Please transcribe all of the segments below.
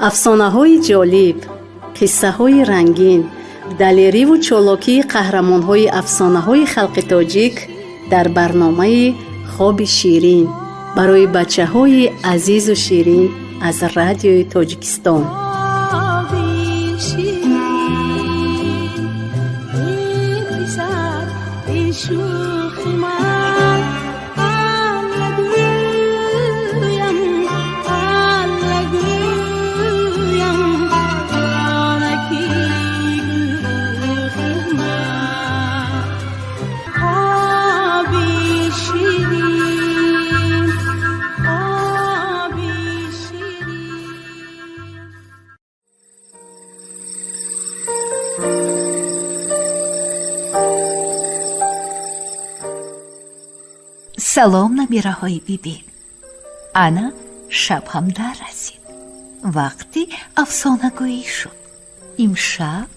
افسانه‌های جالب، قصه‌های رنگین، دلیری و چالاکی قهرمان‌های افسانه‌های خلق تاجیک در برنامه خواب شیرین برای بچه‌های عزیز و شیرین از رادیوی تاجیکستان. سلام نمیره‌های بیبی. انا شب هم در رسید. وقتی افسانه گویی شد. امشب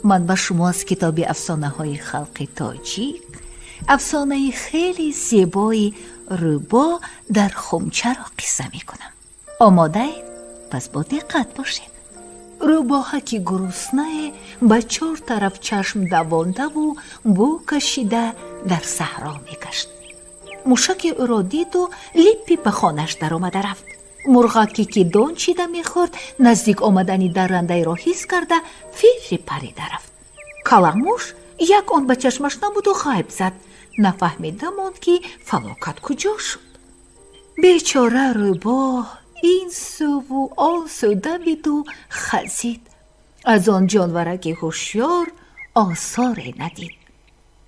من با شما از کتاب افسانه های خلق تاجیک افسانه خیلی زیبای روبا در خومچه را قصه می کنم. آماده اید؟ پس با دقت باشید. روباها که گرسنه به 4 طرف چشم دوانده و بو کشیده در صحرا می گشت. موشک او را دید و لیپی به خانش در آمده رفت. مرغکی که دان چیده میخورد نزدیک آمدنی درنده را حس کرده فیری پریده رفت. کلموش یک آن به چشمش نبود و غیب زد. نفهمیده ماند که فلاکت کجا شد. بیچاره روباه این سو و آن سو دوید و خزید. از آن جانورک هوشیار آثاری ندید.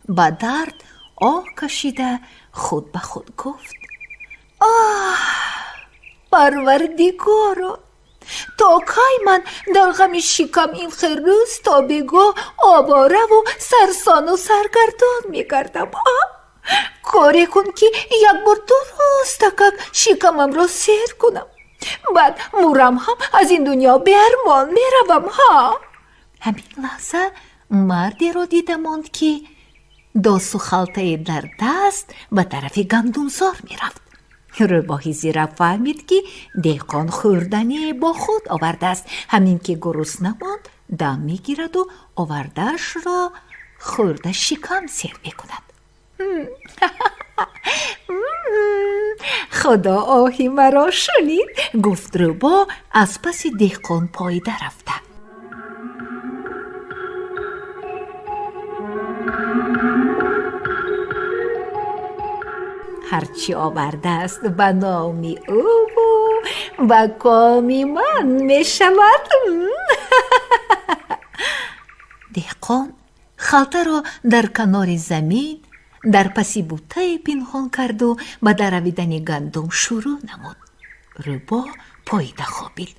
با درد آه کشیده خود به خود گفت: پروردگارا، تا کی من در غم شکم این خروس تا بگاه آواره و سرسان و سرگردان میگردم. کاری کن که یک بار درست تکک شکمم را سیر کنم، بعد مورم هم از این دنیا به ارمان میروم. همین لحظه مردی را دیده ماند که داس و خلطه در دست به طرف گندمزار می رفت. روباهی زیرا فهمید که دهقان خوردنی با خود آورده است. همین که گرسنه ماند دم می گیرد و آوردهش را خورده شکم سیر می کند. خدا آهی مرا شنید، گفت روبا از پس دهقان پاییده رفته. هرچی آورده است به نامی او و کامی من می شود. دهقان خلطه را در کنار زمین در پسی بوته پنهان کرد و به درویدن گندم شروع نمود. روبا پاییده خوابید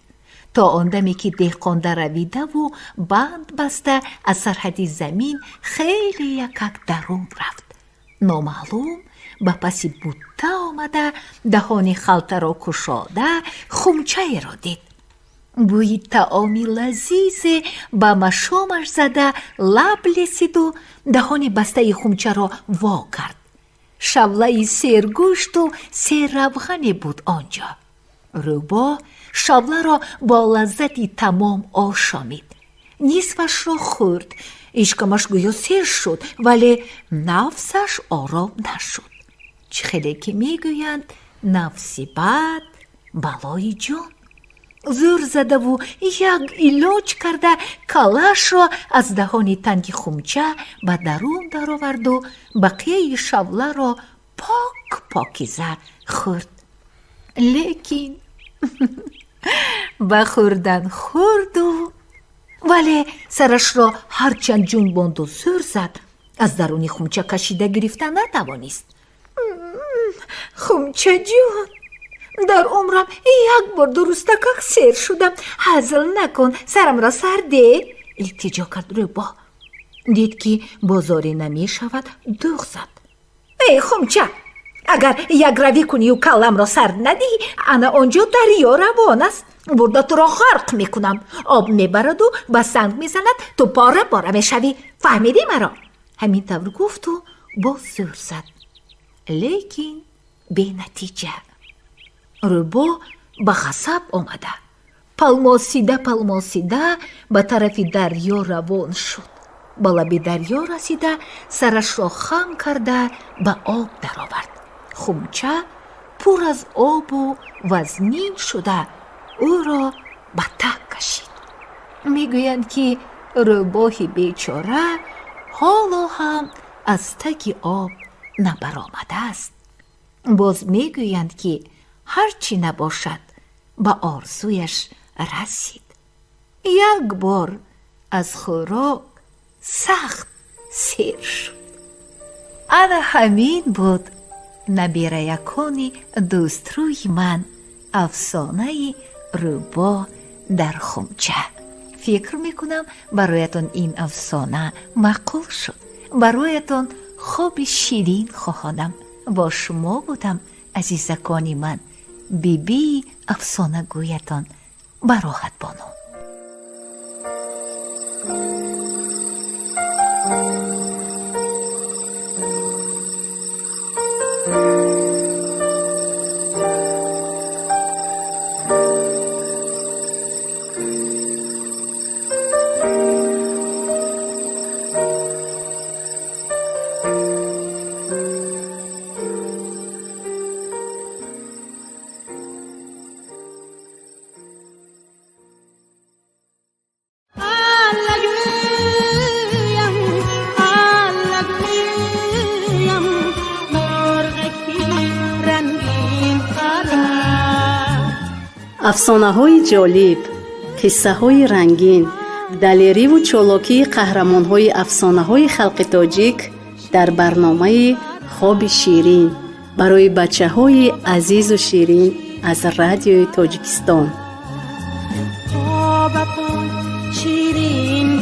تا آن دمی که دهقان درویده و بند بسته از سرحد زمین خیلی یکک درون رفت. نامعلوم به پسی بوته آمده دهان خلطه را کشاده خومچه را دید. بوی طعامی لذیذ به مشامش زده لب لیسید و دهان بسته خومچه را وا کرد. شوله سیرگوشت و سیر روغنی بود آنجا. روبا شوله را با لذتی تمام آشامید. نصفش را خورد. اشکمش گویا سیر شد ولی نفسش آرام نشد. خیلی که میگویند نفسی بد بلای جان. زور زده و یک علاج کرده کلش را از دهان تنگ خومچه به درون در آورد و بقیه شوله را پاکیزه خورد. لیکن به خوردن خورد ولی سرش را هرچند جنباند و زور زد از درون خومچه کشیده گرفته نتوانست. خومچه جون، در عمرم یک بار درست تکک سیر شدم، هزل نکن، سرم را سر ده. التجا کرد روبا. دید که بازاری نمی شود، دوغ زد. ای خومچه، اگر یک روی کنی و کلم را سر ندهی، انا آنجا دریا روان است. برده تو را غرق میکنم. آب میبرد و به سنگ میزند، تو پاره پاره میشوی. فهمیدی مرا؟ همین طور گفت و باز زور زد. لیکن بی نتیجه. روبا به غضب آمده палмосида ба тарафи дарьё равон шуд. ба лаби дарьё расида, сарашро хам карда ба об даровард. хумча пур аз обу вазнин шуда ӯро ба так кашид. мегӯянд ки рӯбоҳи бечора ҳоло ҳам аз таги об набаромадааст. боз мегӯянд ки ҳар чӣ набошад ба орзуяш расид. як бор аз хӯрок сахт сер шуд. ана ҳамин буд набираякони дӯстрӯи ман, афсонаи рӯбо дар хумча. фикр мекунам бароятон ин афсона маъқул шуд. бароятон خوبی شیرین خواهانم. با شما بودم عزیزکانی من. بیبی افسانه گویتان براحت بانو. افسانه‌های جالب، قصه‌های رنگین، دلیری و چالاکی قهرمان‌های افسانه‌های خلق تاجیک در برنامه خواب شیرین برای بچه‌های عزیز و شیرین از رادیوی تاجیکستان. شیرین